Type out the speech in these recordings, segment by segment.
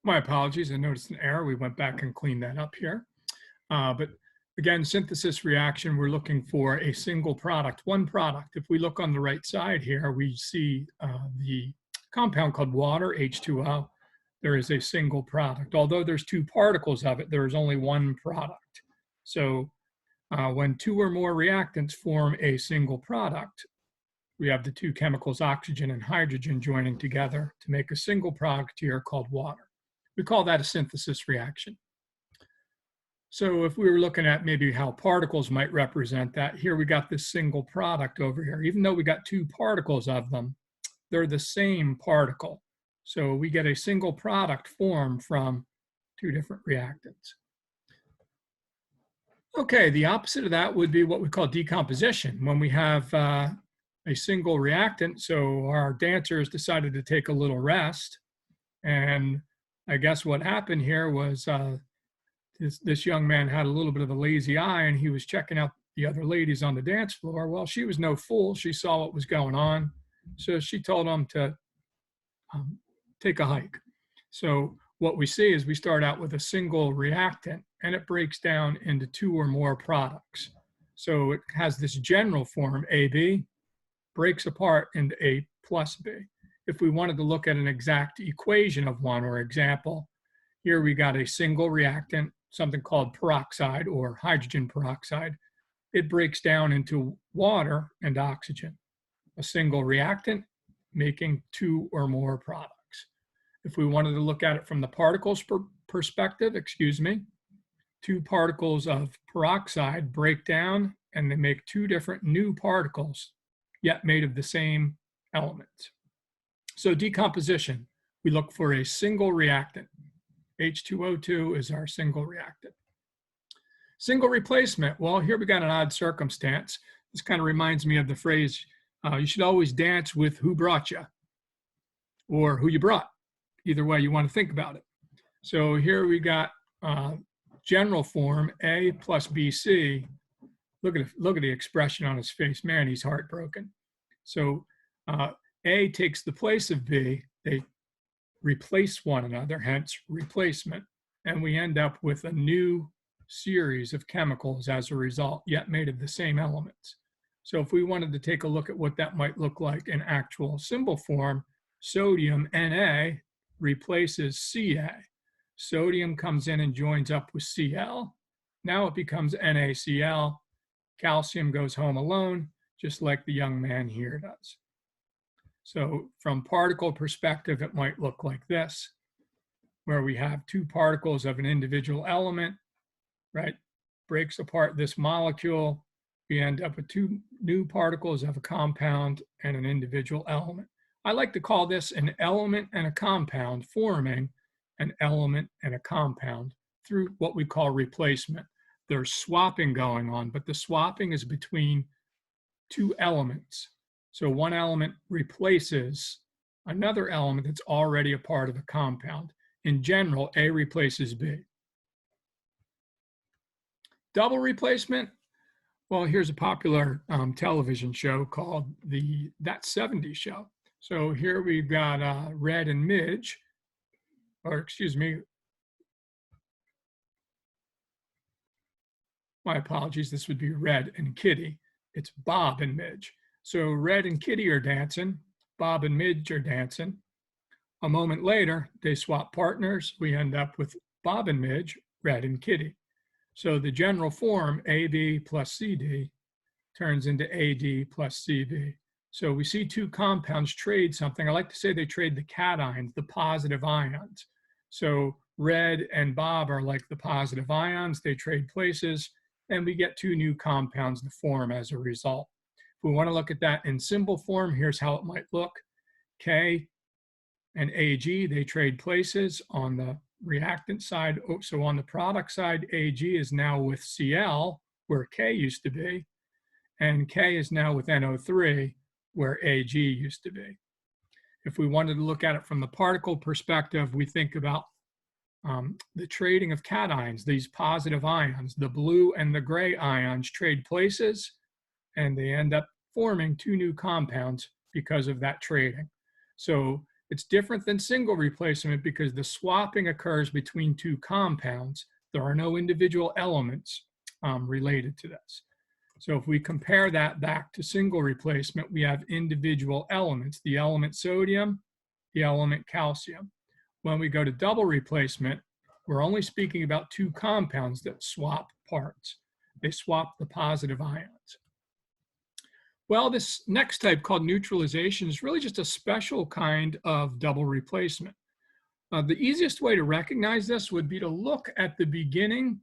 My apologies. I noticed an error. We went back and cleaned that up here. But again, synthesis reaction, we're looking for a single product, one product. If we look on the right side here, we see the compound called water, H2O. There is a single product. Although there's two particles of it, there is only one product. So when two or more reactants form a single product, we have the two chemicals, oxygen and hydrogen, joining together to make a single product here called water. We call that a synthesis reaction. So if we were looking at maybe how particles might represent that, here we got this single product over here. Even though we got two particles of them, they're the same particle. So we get a single product formed from two different reactants. Okay, the opposite of that would be what we call decomposition. When we have a single reactant, so our dancers decided to take a little rest. And I guess what happened here was this young man had a little bit of a lazy eye, and he was checking out the other ladies on the dance floor. Well, she was no fool. She saw what was going on. So she told him to take a hike. So what we see is we start out with a single reactant, and it breaks down into two or more products. So it has this general form, AB, breaks apart into A plus B. If we wanted to look at an exact equation of one or example, here we got a single reactant, something called peroxide or hydrogen peroxide. It breaks down into water and oxygen. A single reactant making two or more products. If we wanted to look at it from the particles perspective, two particles of peroxide break down and they make two different new particles, yet made of the same elements. So decomposition, we look for a single reactant. H2O2 is our single reactant. Single replacement, well, here we got an odd circumstance. This kind of reminds me of the phrase, you should always dance with who brought you or who you brought. Either way you want to think about it. So here we got general form A plus BC. Look at the expression on his face. Man, he's heartbroken. So A takes the place of B. They replace one another, hence replacement. And we end up with a new series of chemicals as a result, yet made of the same elements. So if we wanted to take a look at what that might look like in actual symbol form, sodium Na replaces Ca. Sodium comes in and joins up with Cl. Now it becomes NaCl. Calcium goes home alone, just like the young man here does. So from particle perspective, it might look like this, where we have two particles of an individual element, right? Breaks apart this molecule. We end up with two new particles of a compound and an individual element. I like to call this an element and a compound forming an element and a compound through what we call replacement. There's swapping going on, but the swapping is between two elements. So one element replaces another element that's already a part of a compound. In general, A replaces B. Double replacement, well, here's a popular television show called That 70s Show. So here we've got Red and Midge, or excuse me, my apologies, this would be Red and Kitty. It's Bob and Midge. So Red and Kitty are dancing, Bob and Midge are dancing. A moment later, they swap partners. We end up with Bob and Midge, Red and Kitty. So the general form, AB plus CD, turns into AD plus CB. So we see two compounds trade something. I like to say they trade the cations, the positive ions. So Red and Bob are like the positive ions. They trade places, and we get two new compounds to form as a result. If we want to look at that in symbol form, here's how it might look. K and Ag, they trade places on the reactant side. So on the product side, Ag is now with Cl, where K used to be, and K is now with NO3, where Ag used to be. If we wanted to look at it from the particle perspective, we think about the trading of cations, these positive ions. The blue and the gray ions trade places, and they end up forming two new compounds because of that trading. So It's different than single replacement because the swapping occurs between two compounds. There are no individual elements related to this. So if we compare that back to single replacement, we have individual elements, the element sodium, the element calcium. When we go to double replacement, we're only speaking about two compounds that swap parts. They swap the positive ions. Well, this next type called neutralization is really just a special kind of double replacement. The easiest way to recognize this would be to look at the beginning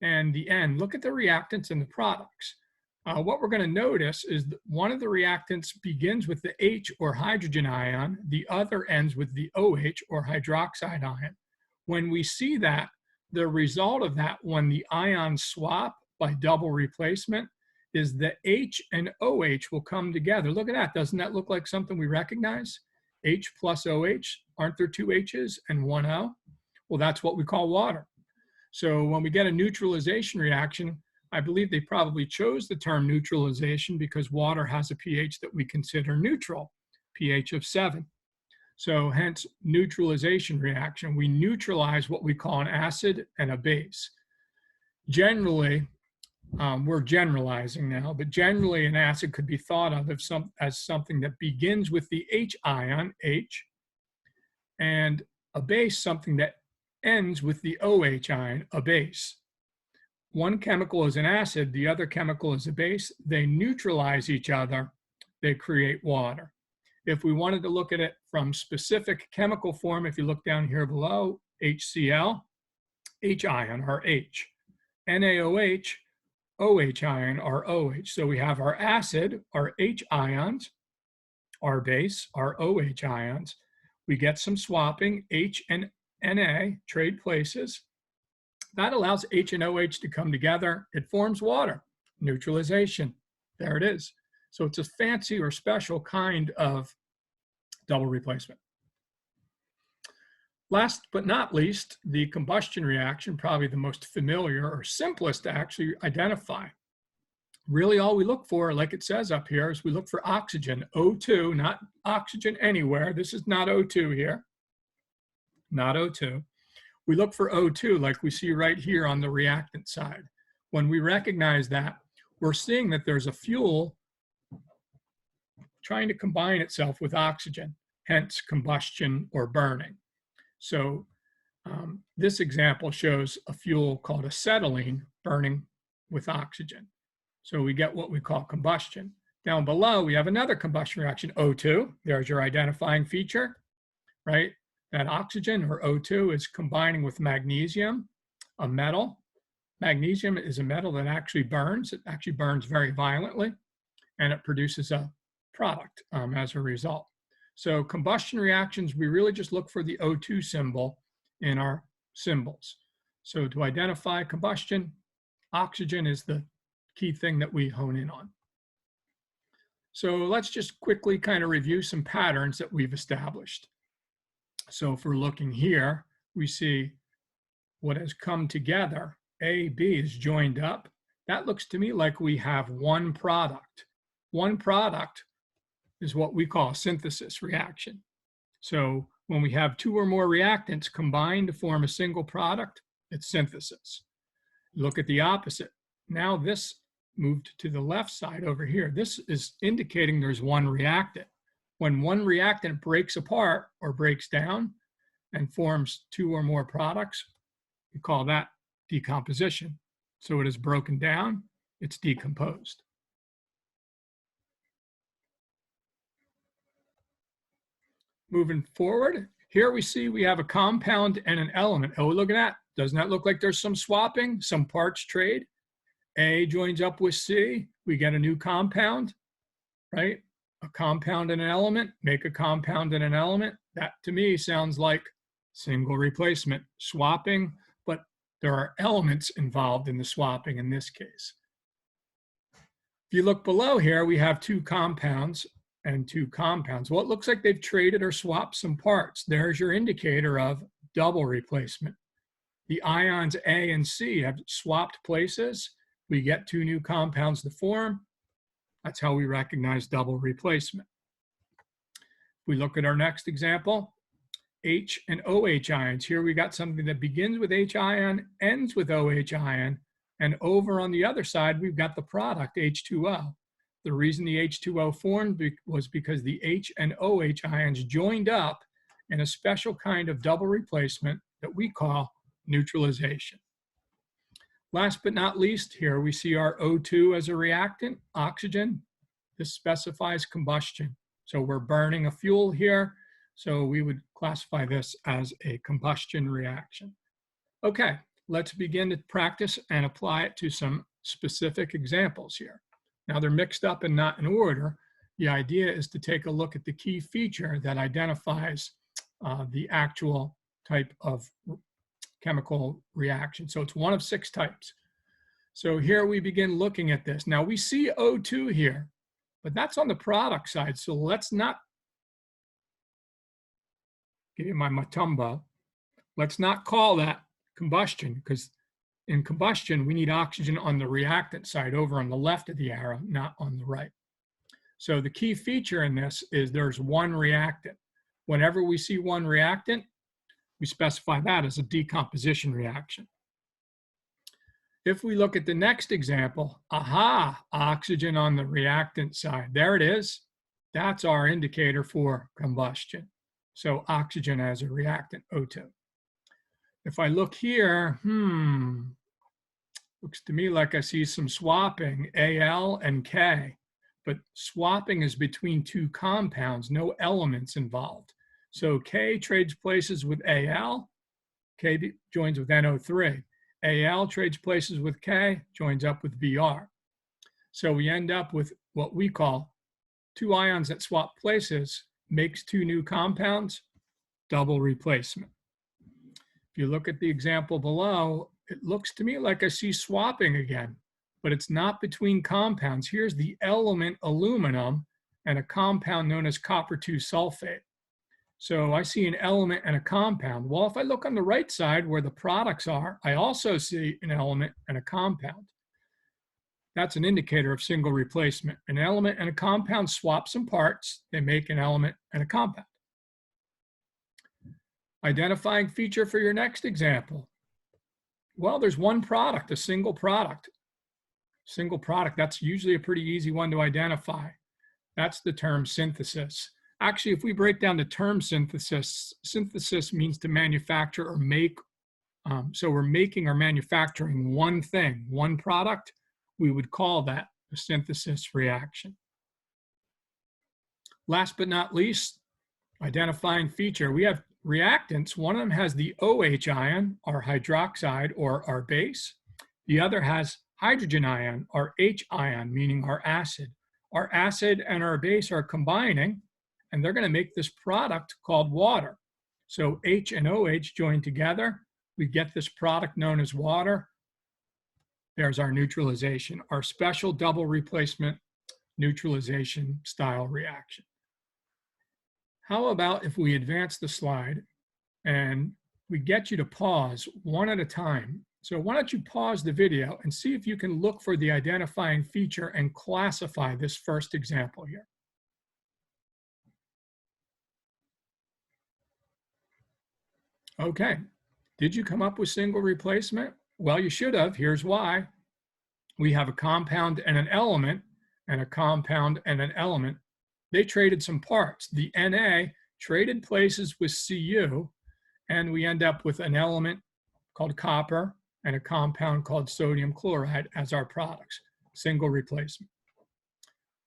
and the end. Look at the reactants and the products. What we're going to notice is that one of the reactants begins with the H or hydrogen ion, the other ends with the OH or hydroxide ion. When we see that, the result of that when the ions swap by double replacement is the H and OH will come together. Look at that. Doesn't that look like something we recognize? H plus OH, aren't there two H's and one O? Well, that's what we call water. So when we get a neutralization reaction, I believe they probably chose the term neutralization because water has a pH that we consider neutral, pH of 7. So hence neutralization reaction. We neutralize what we call an acid and a base. Generally, we're generalizing now, but generally an acid could be thought of as something that begins with the H ion, H, and a base something that ends with the OH ion, a base. One chemical is an acid, the other chemical is a base. They neutralize each other, they create water. If we wanted to look at it from specific chemical form, if you look down here below, HCl, H ion, or H. NaOH, OH ion, or OH. So we have our acid, our H ions, our base, our OH ions. We get some swapping, H and Na trade places. That allows H and OH to come together. It forms water, neutralization. There it is. So it's a fancy or special kind of double replacement. Last but not least, the combustion reaction, probably the most familiar or simplest to actually identify. Really all we look for, like it says up here, is we look for oxygen, O2, not oxygen anywhere. This is not O2 here, not O2. We look for O2 like we see right here on the reactant side. When we recognize that, we're seeing that there's a fuel trying to combine itself with oxygen, hence combustion or burning. So this example shows a fuel called acetylene burning with oxygen. So we get what we call combustion. Down below, we have another combustion reaction, O2. There's your identifying feature, right? That oxygen, or O2, is combining with magnesium, a metal. Magnesium is a metal that actually burns. It actually burns very violently, and it produces a product as a result. So combustion reactions, we really just look for the O2 symbol in our symbols. So to identify combustion, oxygen is the key thing that we hone in on. So let's just quickly kind of review some patterns that we've established. So if we're looking here, we see what has come together. A, B is joined up. That looks to me like we have one product. One product is what we call a synthesis reaction. So when we have two or more reactants combined to form a single product, it's synthesis. Look at the opposite. Now this moved to the left side over here. This is indicating there's one reactant. When one reactant breaks apart or breaks down and forms two or more products, we call that decomposition. So it is broken down, it's decomposed. Moving forward, here we see we have a compound and an element. Oh, look at that. Doesn't that look like there's some swapping, some parts trade? A joins up with C, we get a new compound, right? A compound and an element, make a compound and an element. That to me sounds like single replacement, swapping, but there are elements involved in the swapping in this case. If you look below here, we have two compounds and two compounds. Well, it looks like they've traded or swapped some parts. There's your indicator of double replacement. The ions A and C have swapped places. We get two new compounds to form. That's how we recognize double replacement. We look at our next example, H and OH ions. Here we got something that begins with H ion, ends with OH ion, and over on the other side, we've got the product H2O. The reason the H2O formed was because the H and OH ions joined up in a special kind of double replacement that we call neutralization. Last but not least, here we see our O2 as a reactant, oxygen. This specifies combustion. So we're burning a fuel here, so we would classify this as a combustion reaction. Okay, let's begin to practice and apply it to some specific examples here. Now they're mixed up and not in order. The idea is to take a look at the key feature that identifies the actual type of chemical reaction. So it's one of 6 types. So here we begin looking at this. Now we see O2 here, but that's on the product side. So let's not give you my matumbo. Let's not call that combustion, because in combustion, we need oxygen on the reactant side over on the left of the arrow, not on the right. So the key feature in this is there's one reactant. Whenever we see one reactant, we specify that as a decomposition reaction. If we look at the next example, aha, oxygen on the reactant side. There it is. That's our indicator for combustion. So oxygen as a reactant, O2. If I look here, looks to me like I see some swapping, Al and K, but swapping is between 2 compounds, no elements involved. So K trades places with Al, K joins with NO3. Al trades places with K, joins up with Br. So we end up with what we call 2 ions that swap places, makes 2 new compounds, double replacement. If you look at the example below, it looks to me like I see swapping again, but it's not between compounds. Here's the element aluminum and a compound known as copper 2 sulfate. So I see an element and a compound. Well, if I look on the right side where the products are, I also see an element and a compound. That's an indicator of single replacement. An element and a compound swap some parts. They make an element and a compound. Identifying feature for your next example. Well, there's one product, a single product. Single product, that's usually a pretty easy one to identify. That's the term synthesis. Actually, if we break down the term synthesis, synthesis means to manufacture or make. So we're making or manufacturing one thing, one product. We would call that a synthesis reaction. Last but not least, identifying feature. We have reactants. One of them has the OH ion, our hydroxide or our base. The other has hydrogen ion, our H ion, meaning our acid. Our acid and our base are combining, and they're going to make this product called water. So H and OH join together. We get this product known as water. There's our neutralization, our special double replacement neutralization style reaction. How about if we advance the slide and we get you to pause one at a time? So why don't you pause the video and see if you can look for the identifying feature and classify this first example here. Okay, did you come up with single replacement? Well, you should have. Here's why. We have a compound and an element, and a compound and an element. They traded some parts. The Na traded places with Cu, and we end up with an element called copper and a compound called sodium chloride as our products. Single replacement.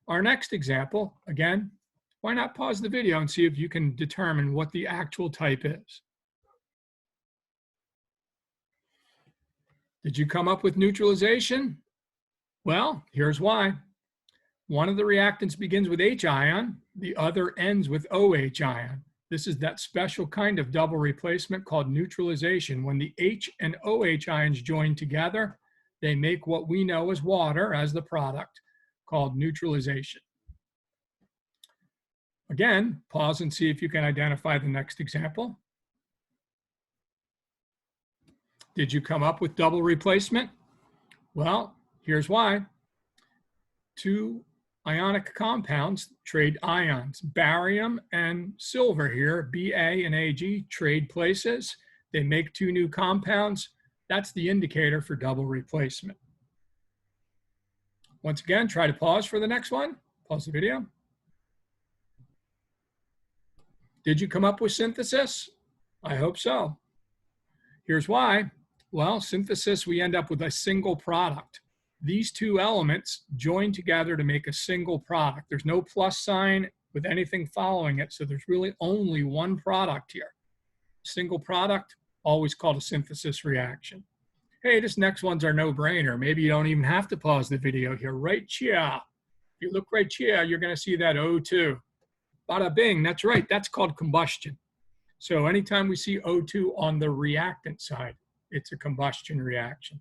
Our next example, again, why not pause the video and see if you can determine what the actual type is. Did you come up with neutralization? Well, here's why. One of the reactants begins with H ion, the other ends with OH ion. This is that special kind of double replacement called neutralization. When the H and OH ions join together, they make what we know as water as the product, called neutralization. Again, pause and see if you can identify the next example. Did you come up with double replacement? Well, here's why. 2 Ionic compounds trade ions. Barium and silver here, Ba and Ag, trade places. They make two new compounds. That's the indicator for double replacement. Once again, try to pause for the next one. Pause the video. Did you come up with synthesis? I hope so. Here's why. Well, synthesis, we end up with a single product. These two elements join together to make a single product. There's no plus sign with anything following it, so there's really only one product here. Single product, always called a synthesis reaction. Hey, this next one's our no-brainer. Maybe you don't even have to pause the video here. Right here. If you look right here, you're going to see that O2. Bada bing, that's right. That's called combustion. So anytime we see O2 on the reactant side, it's a combustion reaction.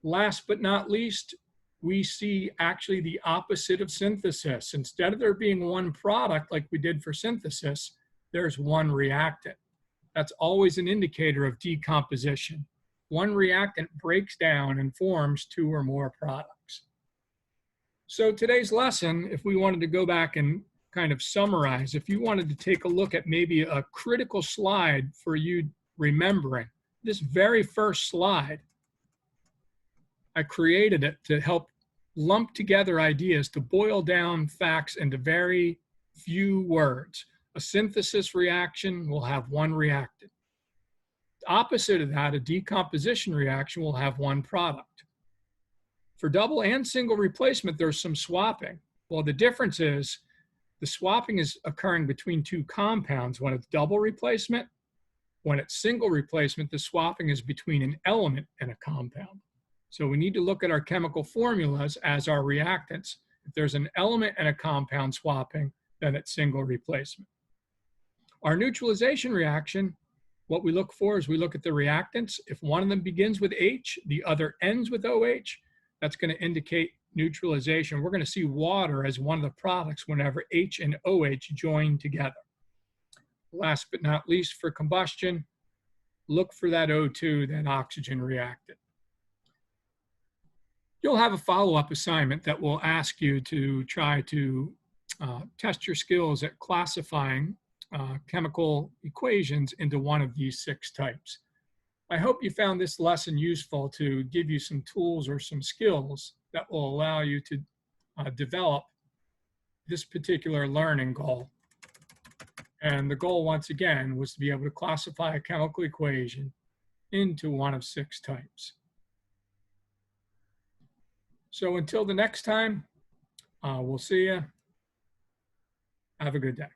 Last but not least, we see actually the opposite of synthesis. Instead of there being one product like we did for synthesis, there's one reactant. That's always an indicator of decomposition. One reactant breaks down and forms two or more products. So today's lesson, if we wanted to go back and kind of summarize, if you wanted to take a look at maybe a critical slide for you remembering, this very first slide, I created it to help lump together ideas, to boil down facts into very few words. A synthesis reaction will have one reactant. The opposite of that, a decomposition reaction will have one product. For double and single replacement, there's some swapping. Well, the difference is the swapping is occurring between two compounds. When it's double replacement, when it's single replacement, the swapping is between an element and a compound. So we need to look at our chemical formulas as our reactants. If there's an element and a compound swapping, then it's single replacement. Our neutralization reaction, what we look for is we look at the reactants. If one of them begins with H, the other ends with OH, that's going to indicate neutralization. We're going to see water as one of the products whenever H and OH join together. Last but not least, for combustion, look for that O2, that oxygen reactant. You'll have a follow-up assignment that will ask you to try to test your skills at classifying chemical equations into one of these 6 types. I hope you found this lesson useful to give you some tools or some skills that will allow you to develop this particular learning goal. And the goal, once again, was to be able to classify a chemical equation into one of 6 types. So until the next time, we'll see you. Have a good day.